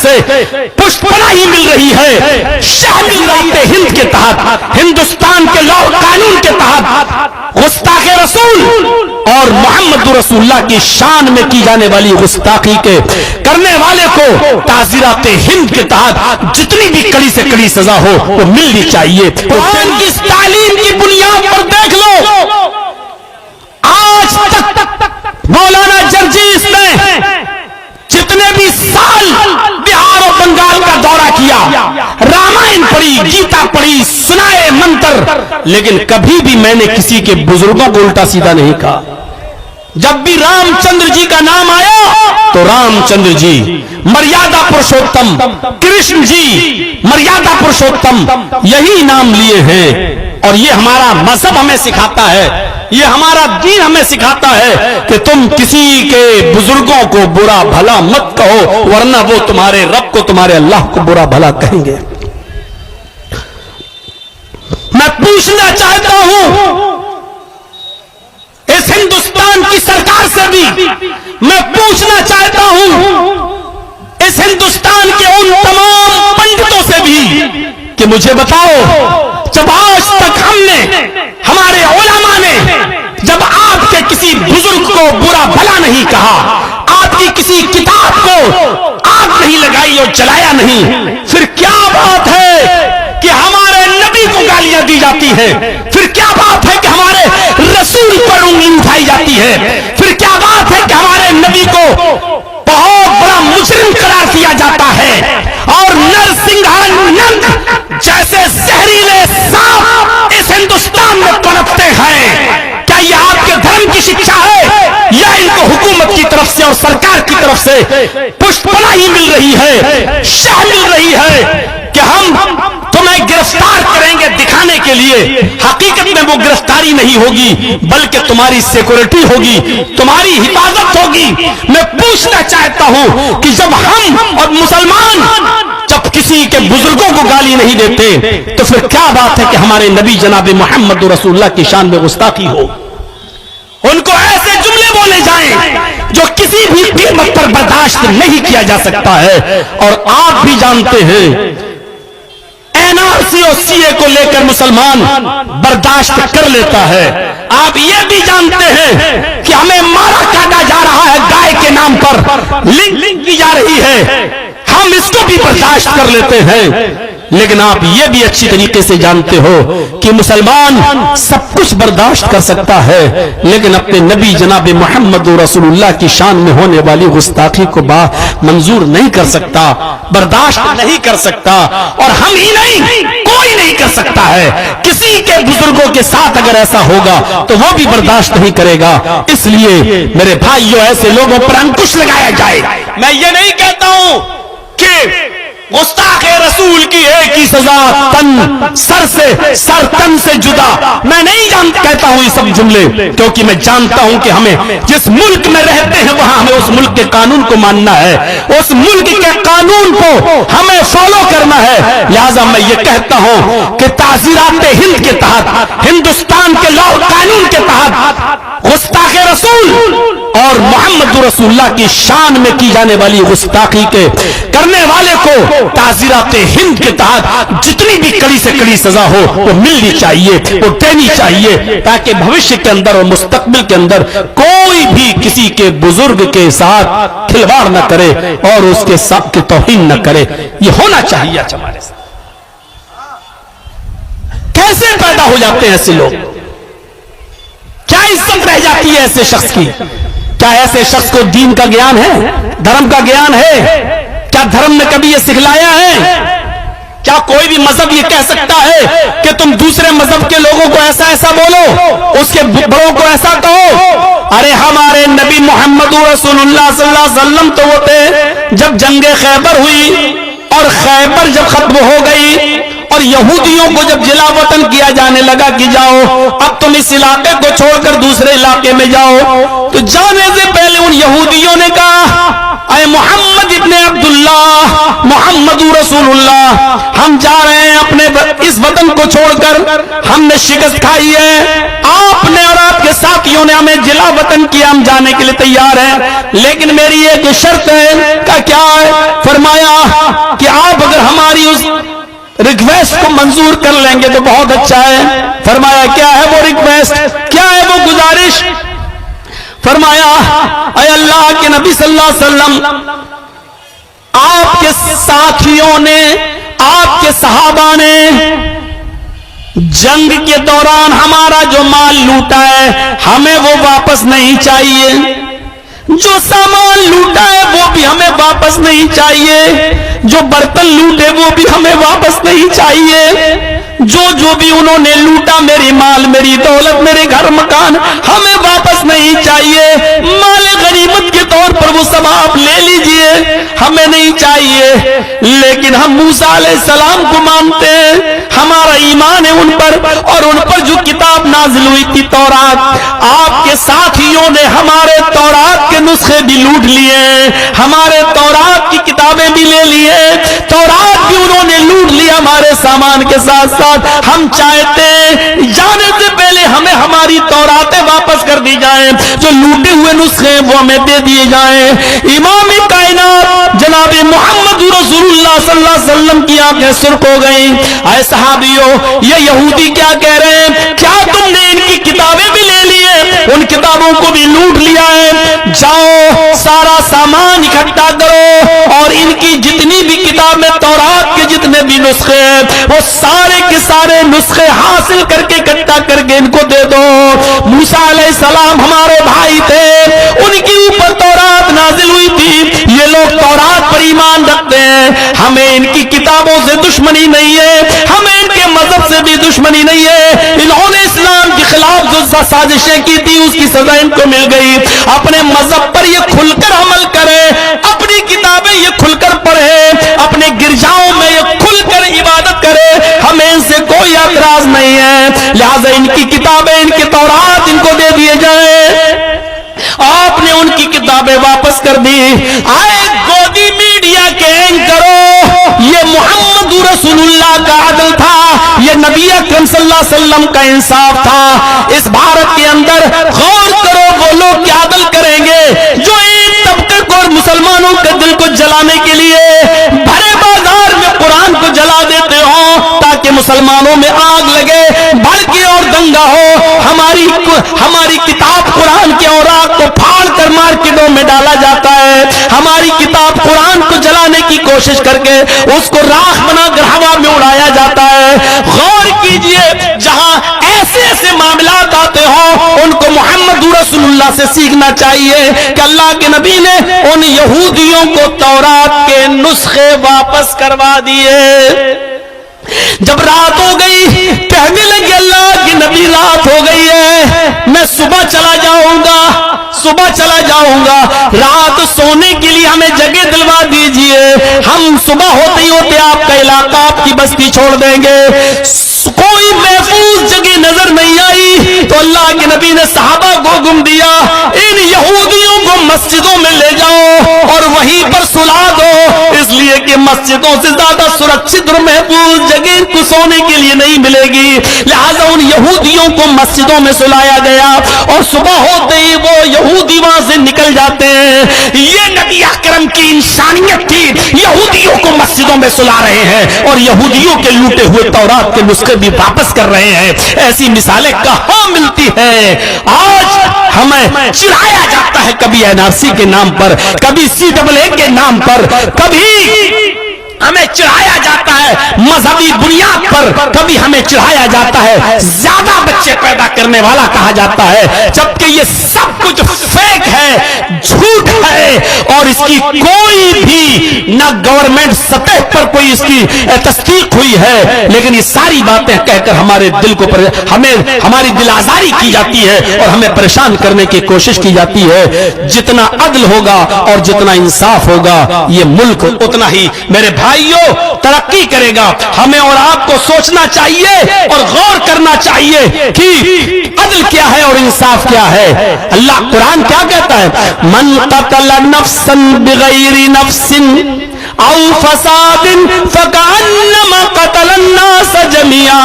سے پشتپناہی مل رہی ہے شاہراہ ہند کے تحت، ہندوستان کے لاء قانون کے تحت گستاخ رسول اور محمد رسول اللہ کی شان میں کی جانے والی گستاخی کے کرنے والے کو تعزیرات ہند کے تحت جتنی بھی کڑی سے کڑی سزا ہو وہ ملنی چاہیے۔ قرآن کی اس تعلیم کی بنیاد پر دیکھ لو، آج تک مولانا جرجیس نے جتنے بھی سال بہار اور بنگال کا دورہ کیا، رامائن پڑھی، گیتا پڑھی، سنائے منتر، لیکن کبھی بھی میں نے کسی کے بزرگوں کو الٹا سیدھا نہیں کہا۔ جب بھی رام چندر جی کا نام آیا تو رام چندر جی، مریادا پرشوتم، کرشن جی مریادا پرشوتم، یہی نام لیے ہیں۔ اور یہ ہمارا مذہب ہمیں سکھاتا ہے، یہ ہمارا دین ہمیں سکھاتا ہے کہ تم کسی کے بزرگوں کو برا بھلا مت کہو، ورنہ وہ تمہارے رب کو، تمہارے اللہ کو برا بھلا کہیں گے۔ میں پوچھنا چاہتا ہوں اس ہندوستان کی سرکار سے بھی، میں پوچھنا چاہتا ہوں اس ہندوستان کے ان تمام پنڈتوں سے بھی کہ مجھے بتاؤ، جب آج تک ہم نے، ہمارے علماء نے جب آپ کے کسی بزرگ کو برا بھلا نہیں کہا، آپ کی کسی کتاب کو آگ نہیں لگائی اور جلایا نہیں، پھر کیا بات ہے کہ ہمارے نبی کو گالیاں دی جاتی ہے؟ پھر کیا بات ہے کہ ہمارے رسول پر انگلی اٹھائی جاتی ہے؟ پھر کیا بات ہے کہ ہمارے نبی کو بہت بڑا مجرم قرار دیا جاتا ہے اور نرسنگھانند جیسے زہریلے سانپ اس ہندوستان میں پنپتے ہیں؟ کیا یہ آپ کے دھرم کی شکشا ہے یا ان کو حکومت کی طرف سے اور سرکار کی طرف سے پشتپناہی مل رہی ہے، شاہ مل رہی ہے کہ ہم تمہیں گرفتار کریں گے دکھانے کے لیے؟ حقیقت میں وہ گرفتاری نہیں ہوگی، بلکہ تمہاری سیکورٹی ہوگی، تمہاری حفاظت ہوگی۔ میں پوچھنا چاہتا ہوں کہ جب ہم اور مسلمان جب کسی کے بزرگوں کو گالی نہیں دیتے تو پھر کیا بات ہے کہ ہمارے نبی جناب محمد رسول اللہ کی شان میں گستاخی ہو؟ ان کو ایسے جملے بولے جائیں جو کسی بھی قیمت پر برداشت نہیں کیا جا سکتا ہے۔ اور آپ بھی جانتے ہیں NRC اور CA کو لے کر مسلمان برداشت کر لیتا ہے، آپ یہ بھی جانتے ہیں کہ ہمیں مارا کاٹا جا رہا ہے گائے کے نام پر، لنک کی جا رہی ہے، ہم اس کو بھی برداشت کر لیتے ہیں۔ لیکن آپ یہ بھی اچھی طریقے سے جانتے ہو کہ مسلمان سب کچھ برداشت کر سکتا ہے، لیکن اپنے نبی جناب محمد رسول اللہ کی شان میں ہونے والی گستاخی کو منظور نہیں کر سکتا، برداشت نہیں کر سکتا۔ اور ہم ہی نہیں، کوئی نہیں کر سکتا ہے۔ کسی کے بزرگوں کے ساتھ اگر ایسا ہوگا تو وہ بھی برداشت نہیں کرے گا۔ اس لیے میرے بھائیوں، ایسے لوگوں پر انکش لگایا جائے۔ میں یہ نہیں کہتا ہوں کہ گستاخ رسول کی ایک ہی سزا، سر تن سے جدا۔ میں نہیں کہتا ہوں یہ سب جملے، کیونکہ میں جانتا ہوں کہ ہمیں جس ملک میں رہتے ہیں وہاں ہمیں اس ملک کے قانون کو ماننا ہے، اس ملک کے قانون کو ہمیں فالو کرنا ہے۔ لہذا میں یہ کہتا ہوں کہ تعزیرات ہند کے تحت، ہندوستان کے لاء قانون کے تحت گستاخ رسول اور محمد رسول اللہ کی شان میں کی جانے والی گستاخی کے کرنے والے کو تعزیرات ہند کے تحت جتنی بھی کڑی سے کڑی سزا ہو وہ ملنی چاہیے، وہ دینی چاہیے، تاکہ بھوشیہ کے اندر اور مستقبل کے اندر کوئی بھی کسی کے بزرگ کے ساتھ کھلواڑ نہ کرے اور اس کے ساتھ کی توہین نہ کرے۔ یہ ہونا چاہیے ہمارے ساتھ۔ کیسے پیدا ہو جاتے ہیں ایسے لوگ؟ کیا عزت رہ جاتی ہے ایسے شخص کی؟ کیا ایسے شخص کو دین کا گیان ہے، دھرم کا گیان ہے؟ کیا دھرم نے کبھی یہ سکھلایا ہے؟ کیا کوئی بھی مذہب یہ کہہ سکتا ہے کہ تم دوسرے مذہب کے لوگوں کو ایسا ایسا بولو، اس کے بڑوں کو ایسا کہو؟ ارے ہمارے نبی محمد رسول اللہ صلی اللہ علیہ وسلم تو وہ تھے جب جنگ خیبر ہوئی اور خیبر جب ختم ہو گئی اور یہودیوں کو جب جلا وطن کیا جانے لگا کہ جاؤ اب تم اس علاقے کو چھوڑ کر دوسرے علاقے میں جاؤ، تو جانے سے پہلے ان یہودیوں نے کہا اے محمد ابن عبداللہ، محمد رسول اللہ، ہم جا رہے ہیں اپنے اس وطن کو چھوڑ کر، ہم نے شکست کھائی ہے، آپ نے اور آپ کے ساتھیوں نے ہمیں جلا وطن کیا، ہم جانے کے لیے تیار ہیں، لیکن میری ایک شرط ہے۔ کیا ہے؟ فرمایا کہ آپ اگر ہماری اس ریکویسٹ کو منظور کر لیں گے تو بہت اچھا ہے۔ فرمایا کیا ہے وہ ریکویسٹ، کیا ہے وہ گزارش؟ فرمایا اے اللہ کے نبی صلی اللہ علیہ وسلم، آپ کے ساتھیوں نے، آپ کے صحابہ نے جنگ کے دوران ہمارا جو مال لوٹا ہے ہمیں وہ واپس نہیں چاہیے، جو سامان لوٹا ہے وہ بھی ہمیں واپس نہیں چاہیے، جو برتن لوٹے وہ بھی ہمیں واپس نہیں چاہیے، جو بھی انہوں نے لوٹا، میری مال، میری دولت، میرے گھر مکان، ہمیں واپس نہیں چاہیے، مال غنیمت کے طور پر وہ سب آپ لے لیجئے، ہمیں نہیں چاہیے، لیکن ہم موسیٰ علیہ السلام کو مانتے ہیں، ہمارا ایمان ہے ان پر، اور ان پر جو کتاب نازل ہوئی تھی تورات، آپ کے ساتھیوں نے ہمارے تورات کے نسخے بھی لوٹ لیے، ہمارے تورات کی کتابیں بھی لے لیے، تورات بھی انہوں نے لوٹ لیا ہمارے سامان کے ساتھ ساتھ۔ ہم چاہتے ہیں جانے سے پہلے ہمیں ہماری توراتیں واپس کر دی جائیں، جو لوٹے ہوئے نسخے وہ ہمیں دے دیے جائیں۔ امام کائنات جناب محمد رسول اللہ صلی اللہ علیہ وسلم کی آنکھیں سرخ ہو گئیں۔ اے صحابیوں، یہ یہودی کیا کہہ رہے ہیں؟ کیا تم نے ان کی کتابیں بھی لے لی ہیں؟ ان کتابوں کو بھی لوٹ لیا ہے؟ جاؤ سارا سامان اکٹھا کرو اور ان کی جتنی بھی کتابیں، تورات کے جتنے بھی نسخے ہیں، وہ سارے کے سارے نسخے حاصل کر کے اکٹھا کر کے ان کو دے دو۔ موسیٰ علیہ السلام ہمارے بھائی تھے، ان کے اوپر تورات نازل ہوئی تھی، یہ لوگ تورات پر ایمان رکھتے ہیں، ہمیں ان کی کتابوں سے دشمنی نہیں ہے، ہمیں ان کے مذہب سے بھی دشمنی نہیں ہے، انہوں نے اسلام کے خلاف جو سازشیں کی تھی اس کی سزا ان کو مل گئی۔ اپنے مذہب پر یہ کھل کر عمل کرے، اپنی کتابیں یہ کھل کر پڑھے، اپنے گرجاؤں میں یہ کھل کر عبادت کرے، ہمیں ان سے کوئی اعتراض نہیں ہے، لہذا ان کی کتابیں، ان کے تورات ان کو دے دیے جائیں۔ آپ نے ان کی کتابیں واپس کر دی۔ آئے گودی میڈیا کے اینکروں، یہ محمد رسول اللہ کا عدل تھا، یہ نبی اکرم صلی اللہ علیہ وسلم کا انصاف تھا۔ اس بھارت کے اندر غور کرو، وہ لوگ کیا عدل کریں گے جو ایک طبقے کو اور مسلمانوں کے دل کو جلانے کے لیے بھرے بازار میں قرآن کو جلا دیتے ہو تاکہ مسلمانوں میں آگ لگے، بھڑکے اور دنگا ہو، ہماری کتاب قرآن کے اوراق کو پھاڑ کر مارکیٹوں میں ڈالا جاتا ہے، ہماری کتاب قرآن کو جلانے کی کوشش کر کے اس کو راکھ بنا کر ہوا میں اڑایا جاتا ہے۔ غور کیجئے، جہاں ایسے ایسے معاملات آتے ہوں ان کو محمد رسول اللہ سے سیکھنا چاہیے کہ اللہ کے نبی نے ان یہودیوں کو تورات کے نسخے واپس کروا دیے۔ جب رات ہو گئی، کہنے لگے اللہ کے نبی رات ہو گئی ہے، میں صبح چلا جاؤں گا، صبح چلا جاؤں گا، رات سونے کے لیے ہمیں جگہ دلوا دیجئے، ہم صبح ہوتے ہی ہوتے آپ کا علاقہ، آپ کی بستی چھوڑ دیں گے۔ کوئی محفوظ جگہ نظر نہیں آئی تو اللہ کے نبی نے صحابہ کو حکم دیا، ان یہودیوں کو مسجدوں میں لے جاؤ اور وہیں پر سلا دو، اس لیے کہ مسجدوں سے زیادہ سرکشت اور محفوظ جگہ ان کو سونے کے لیے نہیں ملے گی، لہذا ان یہودیوں کو مسجدوں میں سلایا گیا، اور صبح ہوتے ہی وہ یہودی وہاں سے نکل جاتے ہیں۔ یہ نبی اکرم کی انسانیت تھی، یہودیوں کو مسجدوں میں سلا رہے ہیں اور یہودیوں کے لوٹے ہوئے تورات کے نسخے بھی واپس کر رہے ہیں۔ ایسی مثالیں کہاں ملتی ہیں؟ آج ہمیں چڑھایا جاتا ہے، کبھی NRC کے نام پر، کبھی CAA کے نام پر، کبھی ہمیں چڑھایا جاتا ہے مذہبی بنیاد پر، کبھی ہمیں چڑھایا جاتا ہے زیادہ بچے پیدا کرنے والا کہا جاتا ہے، جبکہ یہ سب کچھ فیک ہے، جھوٹ ہے، اور اس کی کوئی بھی نہ گورنمنٹ سطح پر کوئی اس کی تصدیق ہوئی ہے، لیکن یہ ساری باتیں کہہ کر ہمارے دل کو ہماری دل آزاری کی جاتی ہے اور ہمیں پریشان کرنے کی کوشش کی جاتی ہے۔ جتنا عدل ہوگا اور جتنا انصاف ہوگا، یہ ملک اتنا ہی، میرے بھائی بھائیوں ترقی کرے گا. ہمیں اور آپ کو سوچنا چاہیے اور غور کرنا چاہیے کہ عدل کیا ہے اور انصاف کیا ہے. اللہ قرآن کیا کہتا ہے؟ من قتل نفسا بغیر نفس او فساد فکأنما قتل الناس جميعا.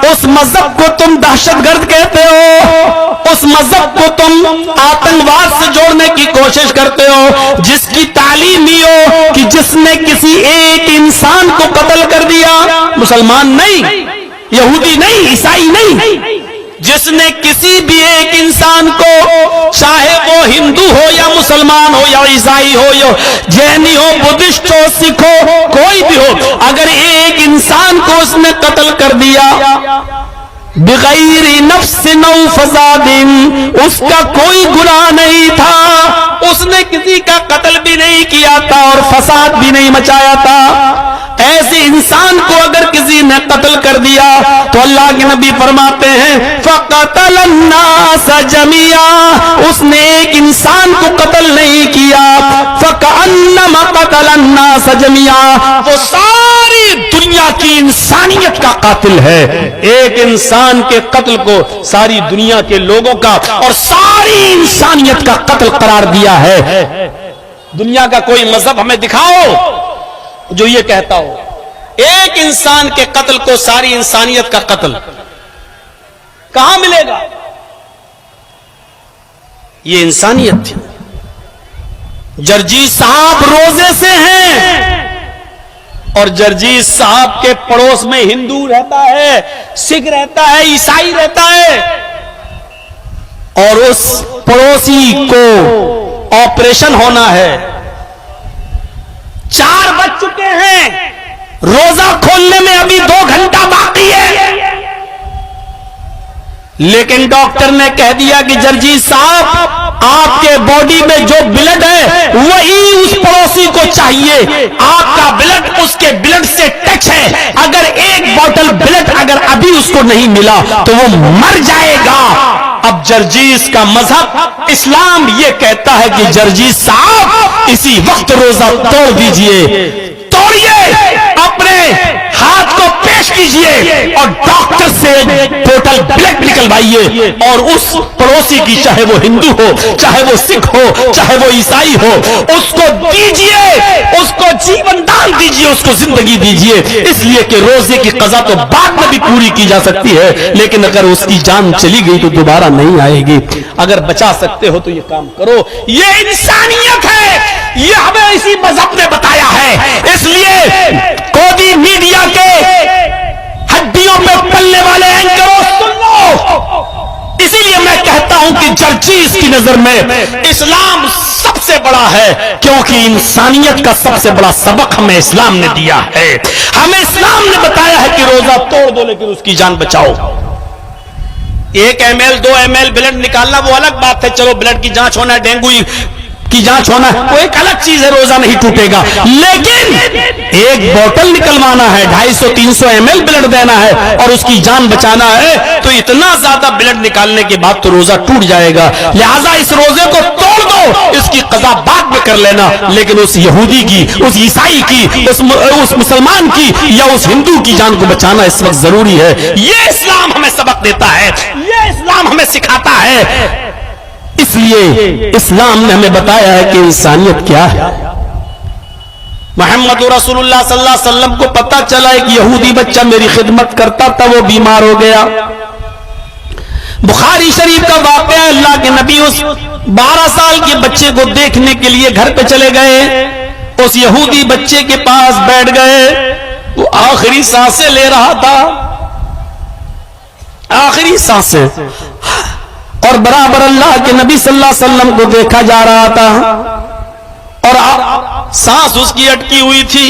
اس مذہب کو تم دہشت گرد کہتے ہو، اس مذہب کو تم آتنکواد سے جوڑنے کی کوشش کرتے ہو، جس کی تعلیم ہی ہو کہ جس نے کسی ایک انسان کو قتل کر دیا، مسلمان نہیں، یہودی نہیں، عیسائی نہیں، جس نے کسی بھی ایک انسان کو، چاہے وہ ہندو ہو یا مسلمان ہو یا عیسائی ہو یا جینی ہو، بدھسٹ ہو، سکھ ہو، کوئی بھی ہو، اگر ایک انسان کو اس نے قتل کر دیا بغیر نفس او فساد، اس کا کوئی گناہ نہیں تھا، اس نے کسی کا قتل بھی نہیں کیا تھا اور فساد بھی نہیں مچایا تھا، ایسے انسان کو اگر کسی نے قتل کر دیا تو اللہ کے نبی فرماتے ہیں فقتل الناس جميعا، اس نے ایک انسان کو قتل نہیں کیا، فکأنما قتل الناس جميعا، وہ ساری دنیا کی انسانیت کا قاتل ہے. ایک انسان کے قتل کو ساری دنیا کے لوگوں کا اور ساری انسانیت کا قتل قرار دیا ہے. دنیا کا کوئی مذہب ہمیں دکھاؤ جو یہ کہتا ہو ایک انسان کے قتل کو ساری انسانیت کا قتل، کہاں ملے گا؟ یہ انسانیت تھی. جرجیت صاحب روزے سے ہیں اور جرجیت صاحب کے پڑوس میں ہندو رہتا ہے، سکھ رہتا ہے، عیسائی رہتا ہے، اور اس پڑوسی کو آپریشن ہونا ہے، 4 بج چکے ہیں، روزہ کھولنے میں ابھی 2 گھنٹہ باقی ہے، لیکن ڈاکٹر نے کہہ دیا کہ جرجیت صاحب آپ کے باڈی میں جو بلڈ ہے وہی اس پڑوسی کو چاہیے، آپ کا بلڈ اس کے بلڈ سے ٹچ ہے، اگر ایک بوتل بلڈ اگر ابھی اس کو نہیں ملا تو وہ مر جائے گا. اب جرجیت کا مذہب اسلام یہ کہتا ہے کہ جرجیت صاحب اسی وقت روزہ توڑ دیجئے، توڑیے، اپنے ہاتھ کو پیش کیجئے اور ڈاکٹر سے ٹوٹل بلڈ نکلوائیے اور اس پڑوسی کی، چاہے وہ ہندو ہو، چاہے وہ سکھ ہو، چاہے وہ عیسائی ہو، اس کو دیجئے، اس کو جیون دان دیجئے، اس کو زندگی دیجئے. اس لیے کہ روزے کی قضا تو بعد میں بھی پوری کی جا سکتی ہے، لیکن اگر اس کی جان چلی گئی تو دوبارہ نہیں آئے گی. اگر بچا سکتے ہو تو یہ کام کرو. یہ انسانیت ہے، یہ ہمیں اسی مذہب نے بتایا ہے. اس لیے کودی میڈیا کے ہڈیوں پہ پلنے والے اینکروں سن لو، اسی لیے میں کہتا ہوں کہ جرجیت کی نظر میں اسلام سب سے بڑا ہے، کیونکہ انسانیت کا سب سے بڑا سبق ہمیں اسلام نے دیا ہے. ہمیں اسلام نے بتایا ہے کہ روزہ توڑ دو لیکن اس کی جان بچاؤ. 1 ml 2 ml بلڈ نکالنا وہ الگ بات ہے، چلو بلڈ کی جانچ ہونا ہے، ڈینگو کی جانچ ہونا ہے، وہ ایک الگ چیز ہے، روزہ نہیں ٹوٹے گا. لیکن ایک بوتل نکلوانا ہے، 250-300 ml بلڈ دینا ہے اور اس کی جان بچانا ہے، تو اتنا زیادہ بلڈ نکالنے کے بعد تو روزہ ٹوٹ جائے گا. لہذا اس روزے کو توڑ دو، اس کی قضا بعد میں کر لینا، لیکن اس یہودی کی، اس عیسائی کی، اس مسلمان کی یا اس ہندو کی جان کو بچانا اس وقت ضروری ہے. یہ اسلام ہمیں سبق دیتا ہے، یہ اسلام ہمیں سکھاتا ہے. اس لیے اسلام نے ہمیں بتایا ہے کہ انسانیت کیا ہے. محمد رسول اللہ صلی اللہ علیہ وسلم کو پتا چلا ایک یہودی بچہ میری خدمت کرتا تھا، وہ بیمار ہو گیا. بخاری شریف کا واقعہ، اللہ کے نبی اس 12 سال کے بچے کو دیکھنے کے لیے گھر پہ چلے گئے، اس یہودی بچے کے پاس بیٹھ گئے، وہ آخری سانسیں لے رہا تھا، آخری سانسیں، اور برابر اللہ کے نبی صلی اللہ علیہ وسلم کو دیکھا جا رہا تھا اور سانس اس کی اٹکی ہوئی تھی.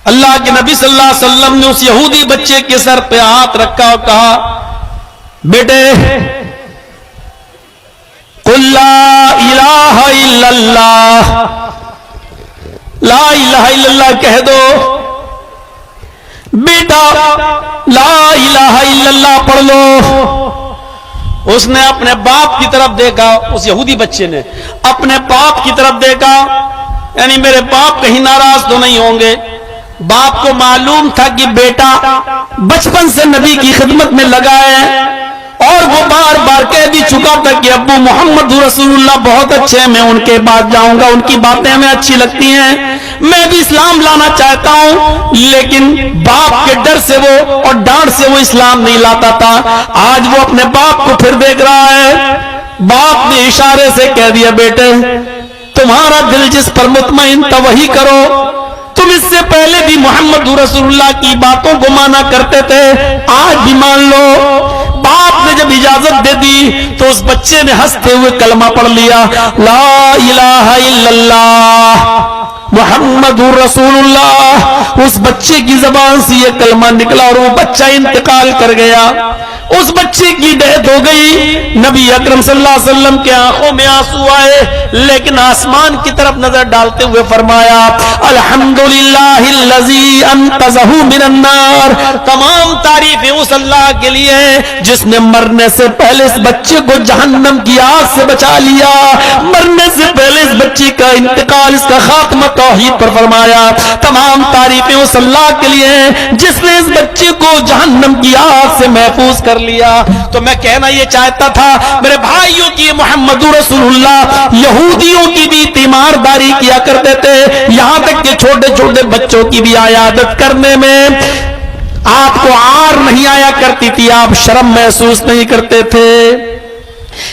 اللہ کے نبی صلی اللہ علیہ وسلم نے اس یہودی بچے کے سر پہ ہاتھ رکھا اور کہا، بیٹے قل لا الہ الا اللہ، لا الہ الا اللہ کہہ دو. بیٹا لا الہ الا اللہ پڑھ لو. اس نے اپنے باپ کی طرف دیکھا، اس یہودی بچے نے اپنے باپ کی طرف دیکھا یعنی میرے باپ کہیں ناراض تو نہیں ہوں گے. باپ کو معلوم تھا کہ بیٹا بچپن سے نبی کی خدمت میں لگا ہے اور وہ بار بار کہہ بھی چکا تھا کہ ابو محمد رسول اللہ بہت اچھے ہیں, میں ان کے بعد جاؤں گا, ان کی باتیں ہمیں اچھی لگتی ہیں, میں بھی اسلام لانا چاہتا ہوں. لیکن باپ کے ڈر سے وہ اور ڈانٹ سے وہ اسلام نہیں لاتا تھا. آج وہ اپنے باپ کو پھر دیکھ رہا ہے. باپ نے اشارے سے کہہ دیا بیٹے تمہارا دل جس پر مطمئن تھا وہی کرو. تم اس سے پہلے بھی محمد رسول اللہ کی باتوں کو مانا کرتے تھے, آج بھی مان لو. باپ نے جب اجازت دے دی تو اس بچے نے ہنستے ہوئے کلمہ پڑھ لیا, لا الہ الا اللہ محمد رسول اللہ. اس بچے کی زبان سے یہ کلمہ نکلا اور وہ بچہ انتقال کر گیا. اس بچے کی ڈیتھ ہو گئی. نبی اکرم صلی اللہ علیہ وسلم کے آنکھوں میں آنسو آئے, لیکن آسمان کی طرف نظر ڈالتے ہوئے فرمایا الحمدللہ الذی انقذہ من النار. تمام تعریفیں اس اللہ کے لیے جس نے مرنے سے پہلے اس بچے کو جہنم کی آگ سے بچا لیا. مرنے سے پہلے اس بچے کا انتقال, اس کا خاتمہ توحید پر فرمایا. تمام تعریفیں اس اللہ کے لیے جس نے اس بچے کو جہنم کی آگ سے محفوظ کر لیا. تو میں کہنا یہ چاہتا تھا میرے بھائیوں کی محمد رسول اللہ یہودیوں کی بھی تیمارداری کیا کرتے تھے, یہاں تک کہ چھوٹے چھوٹے بچوں کی بھی عیادت کرنے میں آپ کو عار نہیں آیا کرتی تھی, آپ شرم محسوس نہیں کرتے تھے.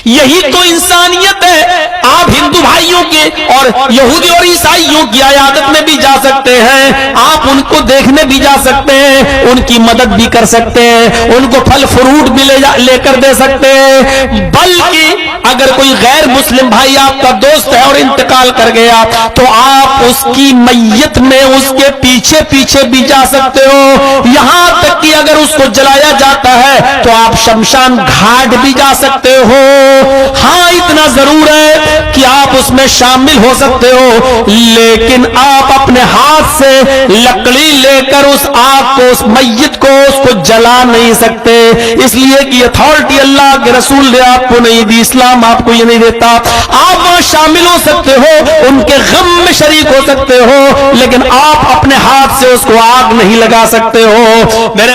یہی تو انسانیت ہے. آپ ہندو بھائیوں کے اور یہودی اور عیسائیوں کی عیادت میں بھی جا سکتے ہیں, آپ ان کو دیکھنے بھی جا سکتے ہیں, ان کی مدد بھی کر سکتے ہیں, ان کو پھل فروٹ بھی لے کر دے سکتے ہیں. بلکہ اگر کوئی غیر مسلم بھائی آپ کا دوست ہے اور انتقال کر گیا تو آپ اس کی میت میں اس کے پیچھے پیچھے بھی جا سکتے ہو, یہاں تک کہ اگر اس کو جلایا جاتا ہے تو آپ شمشان گھاٹ بھی جا سکتے ہو. ہاں اتنا ضرور ہے کہ آپ اس میں شامل ہو سکتے ہو, لیکن آپ اپنے ہاتھ سے لکڑی لے کر اس آگ کو, اس میت کو, اس کو جلا نہیں سکتے, اس لیے کہ اتھارٹی اللہ کے رسول نے آپ کو نہیں دی, اسلام آپ کو یہ نہیں دیتا. آپ وہاں شامل ہو سکتے ہو, ان کے غم میں شریک ہو سکتے ہو, لیکن آپ اپنے ہاتھ سے اس کو آگ نہیں لگا سکتے ہو. میرے